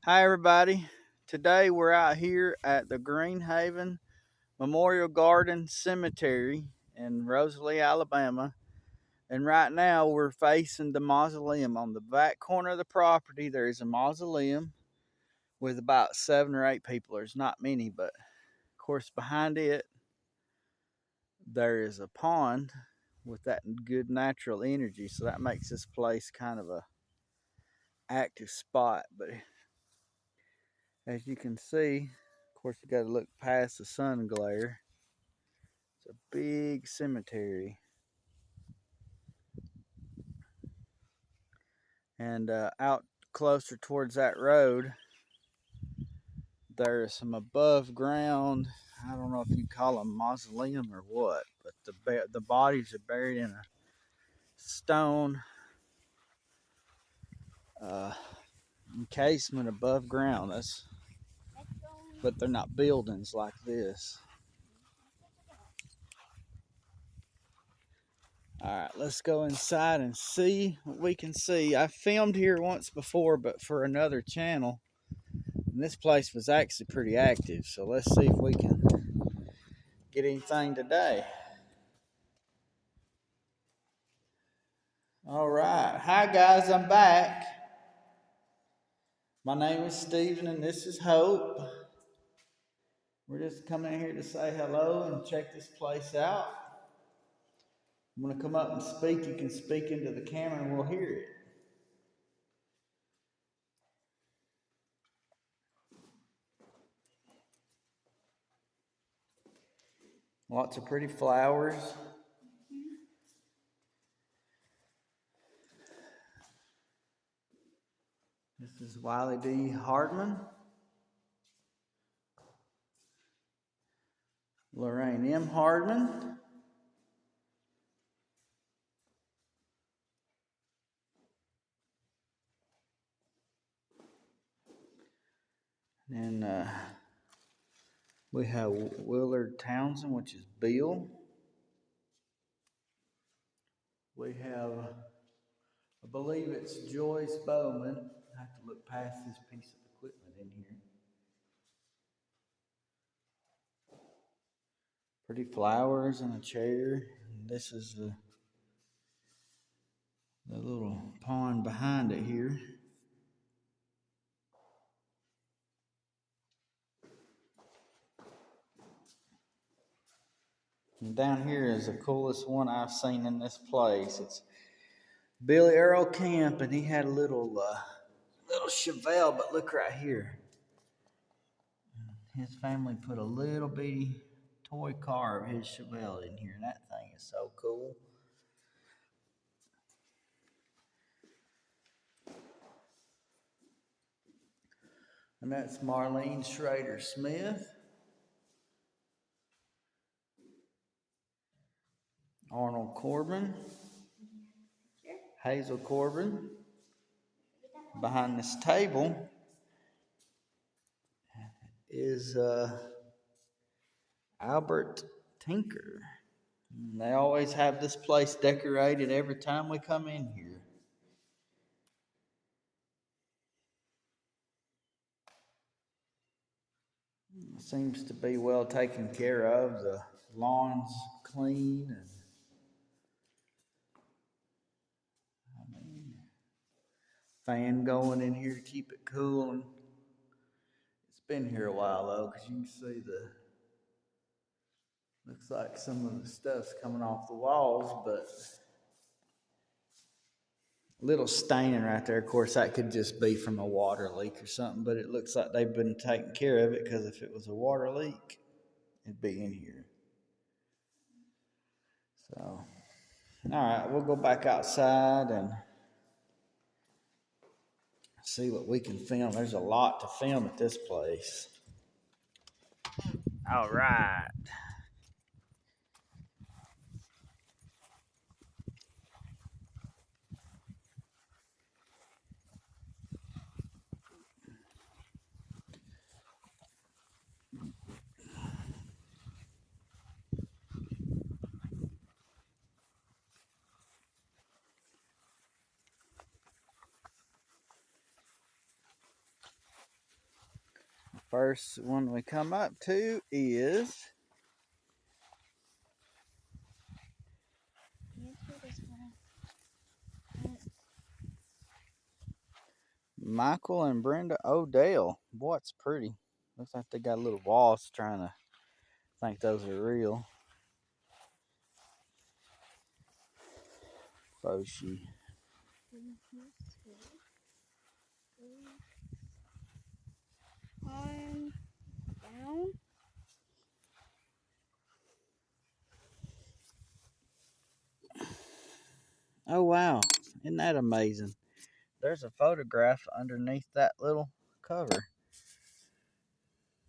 Hi, everybody. Today we're out here at the Greenhaven Memorial Garden Cemetery in Rosalie, Alabama. And right now we're facing the mausoleum. On the back corner of the property, there is a mausoleum with about 7 or 8 people. There's not many, but of course, behind it, there is a pond with that good natural energy. So that makes this place kind of a active spot. But as you can see, of course, you got to look past the sun glare. It's a big cemetery. And out closer towards that road, there's some above ground. I don't know if you call them mausoleum or what, but the bodies are buried in a stone uh, encasement above ground. But they're not buildings like this. All right, let's go inside and see what we can see. I filmed here once before, but for another channel. And this place was actually pretty active, so let's see if we can get anything today. All right. Hi, guys. I'm back. My name is Steven, and this is Hope. We're just coming in here to say hello and check this place out. I'm going to come up and speak. You can speak into the camera, and we'll hear it. Lots of pretty flowers. This is Wiley D. Hardman. Lorraine M. Hardman. And we have Willard Townsend, which is Bill. We have, I believe it's Joyce Bowman. I have to look past this piece of equipment in here. Pretty flowers and a chair. And this is the little pond behind it here. And down here is the coolest one I've seen in this place. It's Billy Earl Camp, and he had a little Chevelle, but look right here. His family put a little bitty toy car of his Chevelle in here, and that thing is so cool. And that's Marlene Schrader Smith, Arnold Corbin, Hazel Corbin. Behind this table is Albert Tinker. And they always have this place decorated every time we come in here. It seems to be well taken care of. The lawn's clean, and fan going in here to keep it cool. And it's been here a while though, because you can see looks like some of the stuff's coming off the walls, but a little staining right there. Of course, that could just be from a water leak or something, but it looks like they've been taking care of it, because if it was a water leak, it'd be in here. So, all right, we'll go back outside and see what we can film. There's a lot to film at this place. All right. First one we come up to is Michael and Brenda Odell. Boy, it's pretty. Looks like they got little walls trying to think those are real. Foshi. On down. Oh wow, isn't that amazing? There's a photograph underneath that little cover.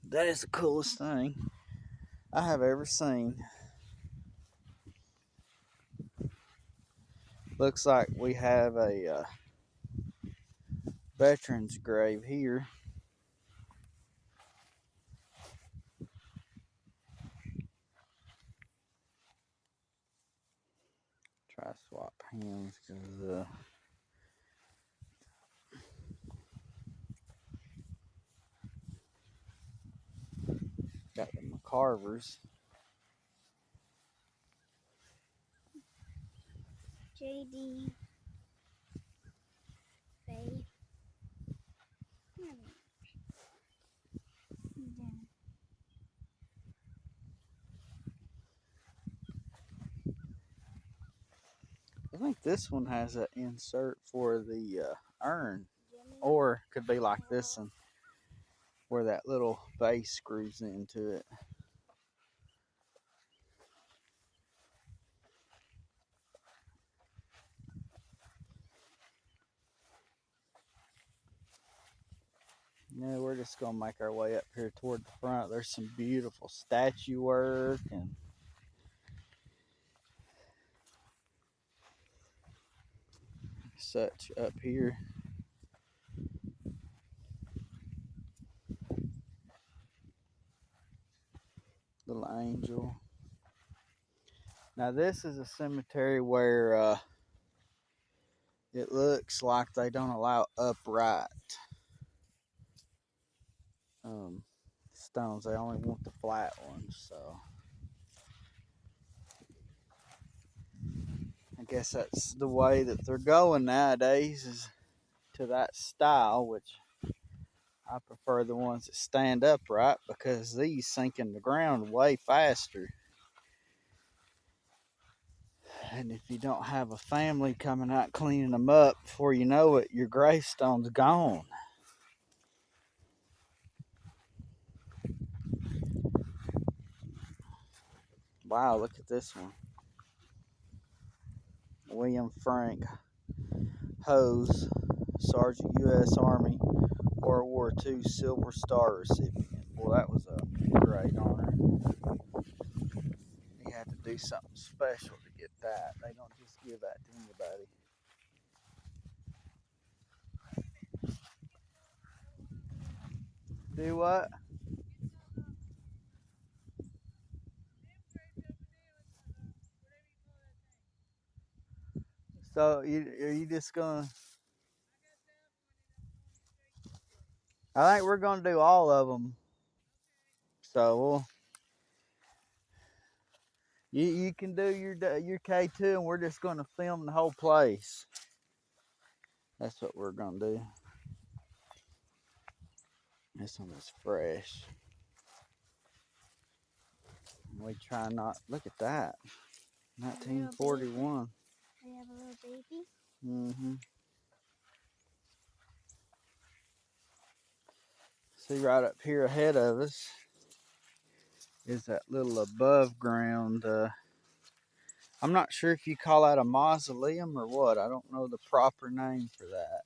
That is the coolest thing I have ever seen. Looks like we have a veteran's grave here. Try to swap hands because got the McCarvers. JD. Faith. I think this one has an insert for the urn, or could be like this one, where that little base screws into it. Yeah, we're just gonna make our way up here toward the front. There's some beautiful statue work and such up here. Little angel. Now this is a cemetery where it looks like they don't allow upright stones. They only want the flat ones. So I guess that's the way that they're going nowadays, is to that style, which I prefer the ones that stand upright because these sink in the ground way faster. And if you don't have a family coming out cleaning them up, before you know it, your gravestone's gone. Wow, look at this one. William Frank Hose, Sergeant U.S. Army, World War II Silver Star recipient. Well, that was a great honor. He had to do something special to get that. They don't just give that to anybody. Do what? So, are you just gonna? I think we're gonna do all of them. So you can do your K2, and we're just gonna film the whole place. That's what we're gonna do. This one is fresh. We try not. Look at that. 1941. They have a little baby. Mm-hmm. See, right up here ahead of us is that little above ground. I'm not sure if you call that a mausoleum or what. I don't know the proper name for that.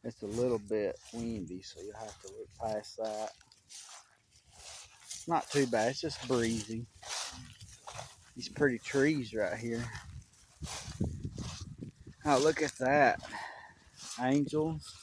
It's a little bit windy, so you'll have to look past that. Not too bad, it's just breezy. These pretty trees right here. Oh, look at that. Angels.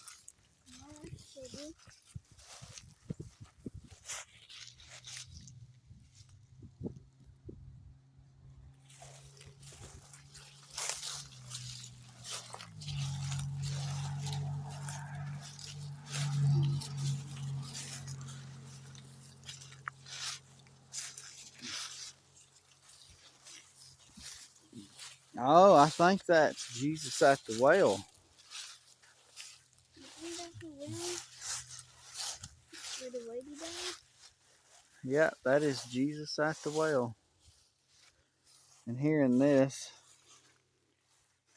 Oh, I think that's Jesus at the well. You think that's the well where the lady died? Yeah, that is Jesus at the well. And here in this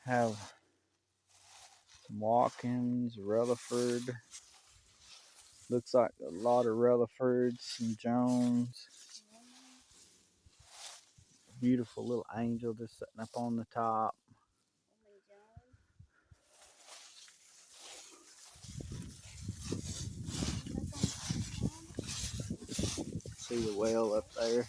have some Watkins, Rutherford. Looks like a lot of Rutherfords, some Jones. Beautiful little angel just sitting up on the top. Only John. See the well up there.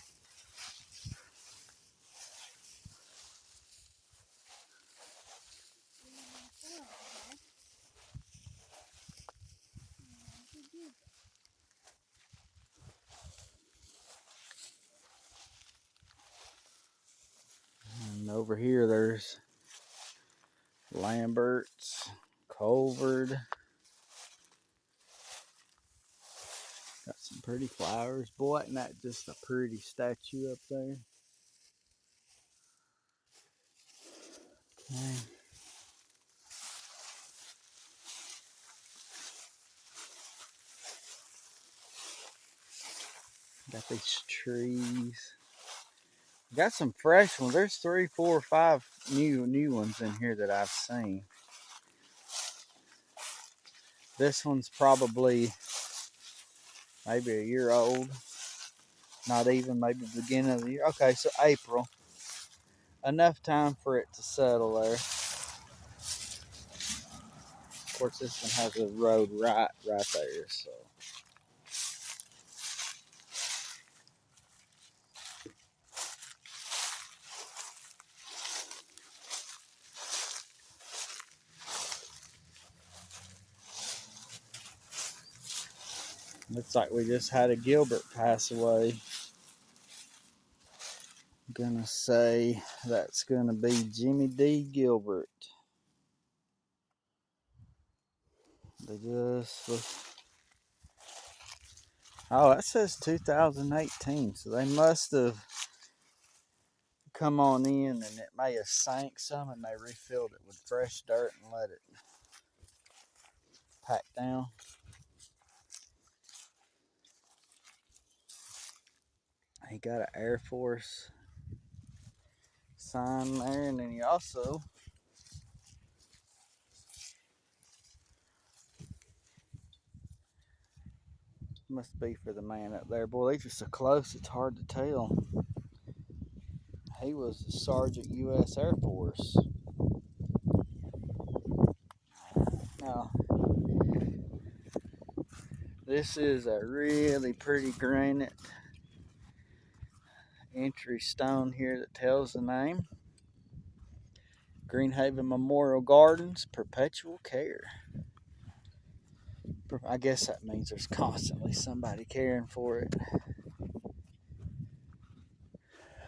And over here there's Lambert's, Colvard. Got some pretty flowers. Boy, isn't that just a pretty statue up there? Okay. Got these trees. Got some fresh ones. There's 3, 4, 5 new ones in here that I've seen. This one's probably maybe a year old. Not even, maybe beginning of the year. Okay, so April. Enough time for it to settle there. Of course, this one has a road right there, so. Looks like we just had a Gilbert pass away. I'm gonna say that's gonna be Jimmy D. Gilbert. They just. Oh, that says 2018, so they must have come on in and it may have sank some and they refilled it with fresh dirt and let it pack down. He got an Air Force sign there, and then he also must be for the man up there. Boy, these are so close it's hard to tell. He was a Sergeant U.S. Air Force. Now, this is a really pretty granite entry stone here that tells the name. Greenhaven Memorial Gardens, perpetual care. I guess that means there's constantly somebody caring for it.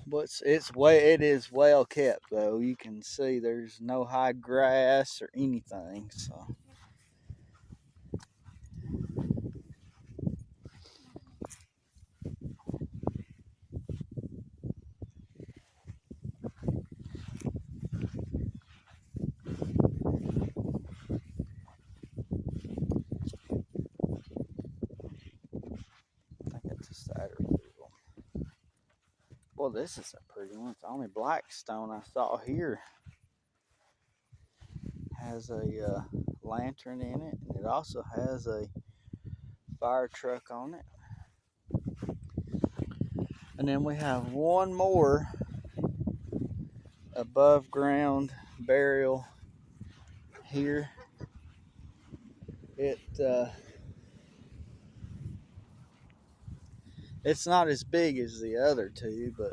But it is well kept though. You can see there's no high grass or anything. So I think it's a Saturday. Well, this is a pretty one. It's the only black stone I saw here. Has a lantern in it, and it also has a fire truck on it. And then we have one more above ground burial here. It's not as big as the other two, but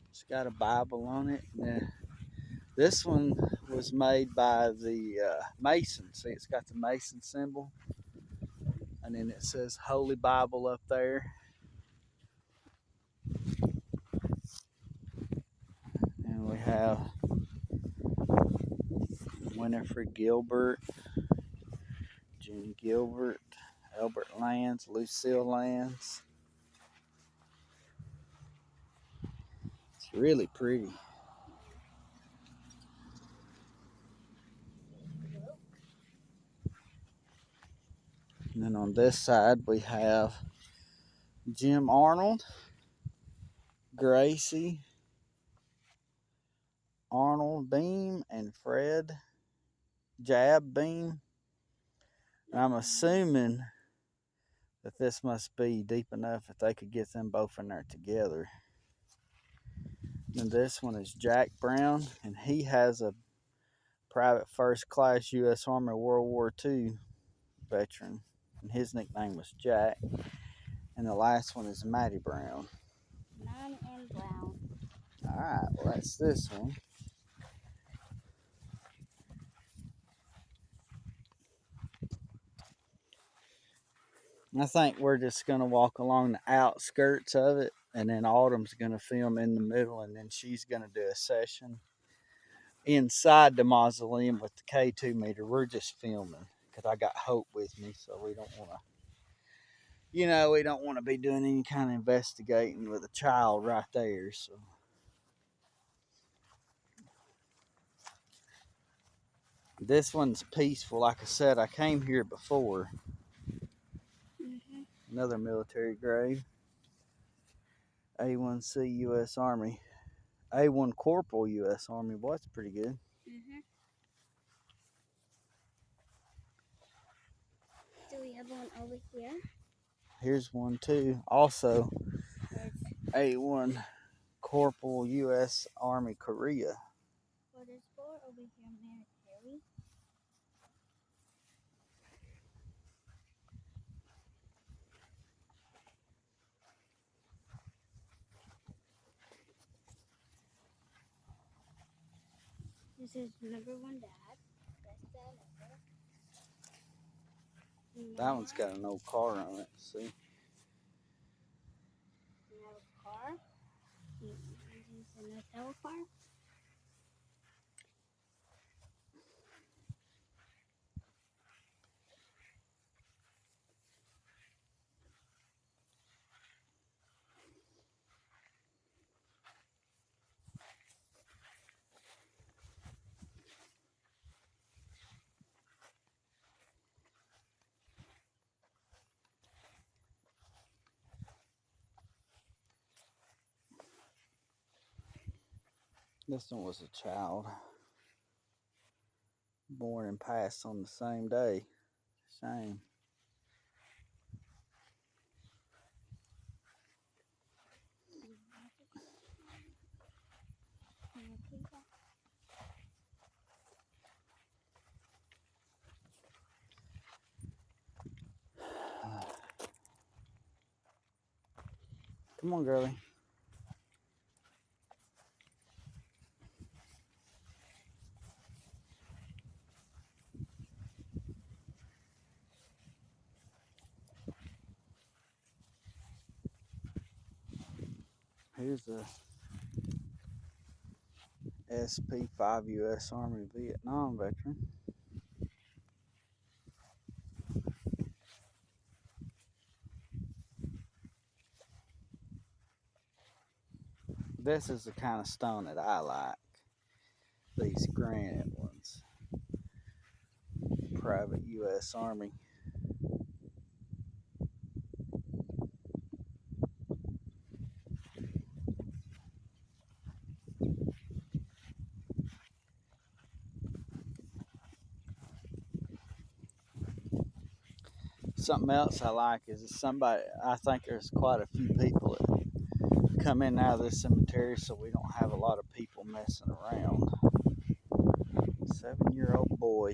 it's got a Bible on it. This one was made by the Mason. See, it's got the Mason symbol, and then it says Holy Bible up there. And we have Winifred Gilbert, June Gilbert, Albert Lance, Lucille Lance. It's really pretty. And then on this side we have Jim Arnold, Gracie, Arnold Beam, and Fred Jab Beam. And I'm assuming that this must be deep enough that they could get them both in there together. And this one is Jack Brown, and he has a private first class U.S. Army World War II veteran, and his nickname was Jack. And the last one is Matty Brown. None and brown. All right, well, that's this one. I think we're just going to walk along the outskirts of it, and then Autumn's going to film in the middle, and then she's going to do a session inside the mausoleum with the K2 meter. We're just filming because I got Hope with me, so we don't want to, we don't want to be doing any kind of investigating with a child right there. So this one's peaceful. Like I said, I came here before. Another military grave. A1C U.S. Army. A1 Corporal U.S. Army. Boy, that's pretty good. Do we have one over here? Here's one too. Also, A1 Corporal U.S. Army Korea. What is for over here, military? This is number one dad. Best dad ever. That one's got an old car on it. See? We have a car. This is an hotel car. This one was a child. Born and passed on the same day. Shame. Come on, girlie. Here's a SP5 U.S. Army Vietnam veteran. This is the kind of stone that I like. These granite ones. Private U.S. Army. Something else I like is I think there's quite a few people that come in and out of this cemetery, so we don't have a lot of people messing around. 7-year-old boy.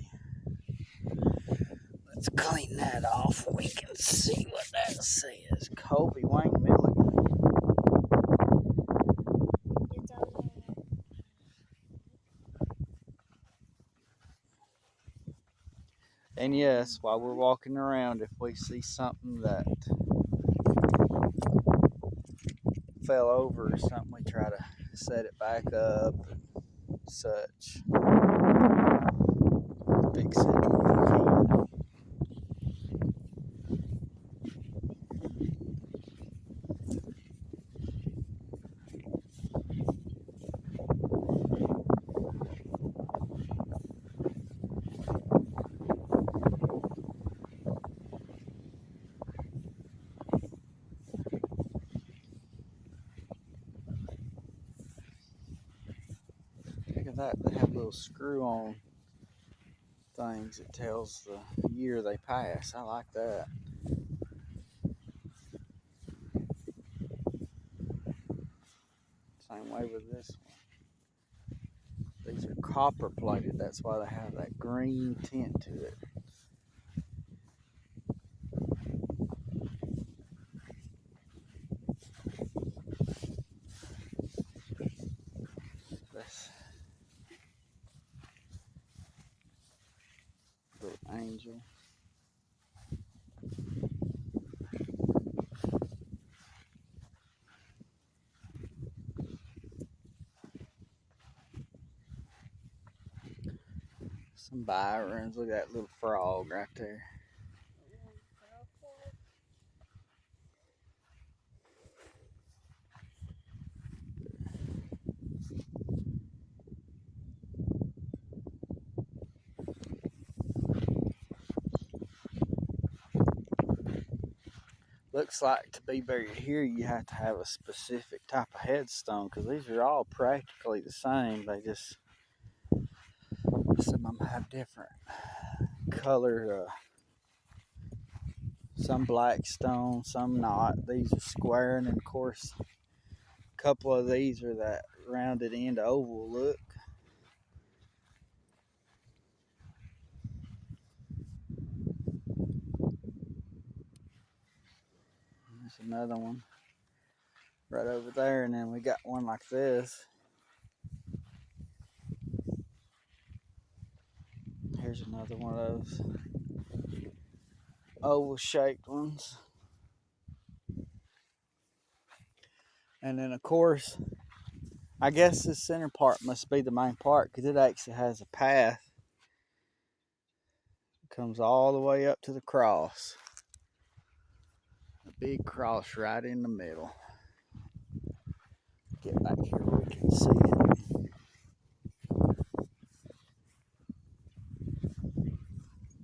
Let's clean that off so we can see what that says. Kobe Wayne Milligan. It's over there. And yes, while we're walking around, if we see something that fell over or something, we try to set it back up and such. Fix it if we can. that. They have little screw-on things that tells the year they pass. I like that. Same way with this one. These are copper plated. That's why they have that green tint to it. That's little angel. Some Byrons. Look at that little frog right there. Looks like to be buried here, you have to have a specific type of headstone because these are all practically the same. They just, some of them have different color. Some black stone, some not. These are square, and of course, a couple of these are that rounded end oval look. There's another one right over there, and then we got one like this. Here's another one of those oval shaped ones. And then of course, I guess this center part must be the main part because it actually has a path. It comes all the way up to the cross. A big cross right in the middle. Get back here where we can see it.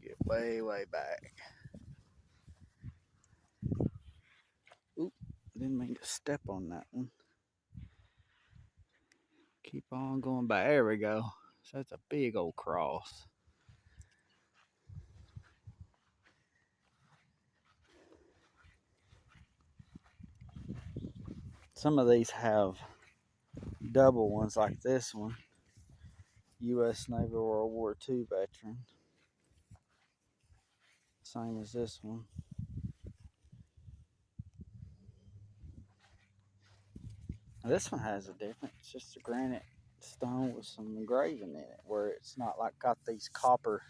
Get way, way back. Oop, didn't mean to step on that one. Keep on going back. There we go. So that's a big old cross. Some of these have double ones like this one. U.S. Navy World War II veteran. Same as this one. Now this one has a difference. It's just a granite stone with some engraving in it, where it's not like got these copper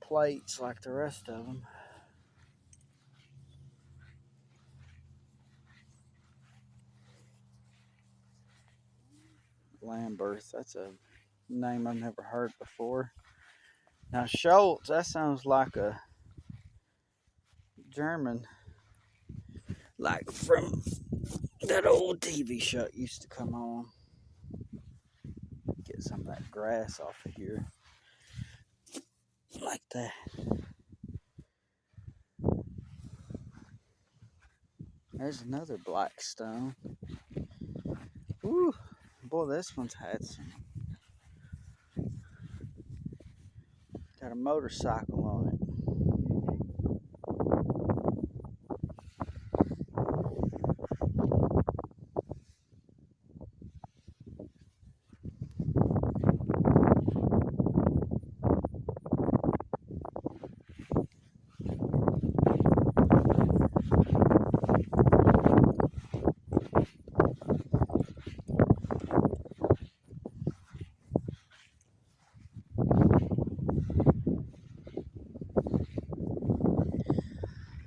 plates like the rest of them. Lambert, that's a name I've never heard before. Now Schultz, that sounds like a German, like from that old TV show used to come on. Get some of that grass off of here. Like that. There's another black stone. Ooh, boy, this one's had some. Got a motorcycle on it.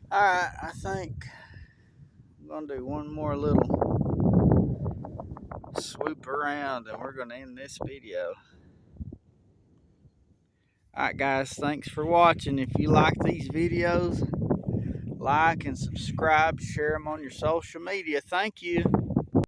Alright, I think I'm going to do one more little swoop around and we're going to end this video. Alright guys, thanks for watching. If you like these videos, like and subscribe, share them on your social media. Thank you.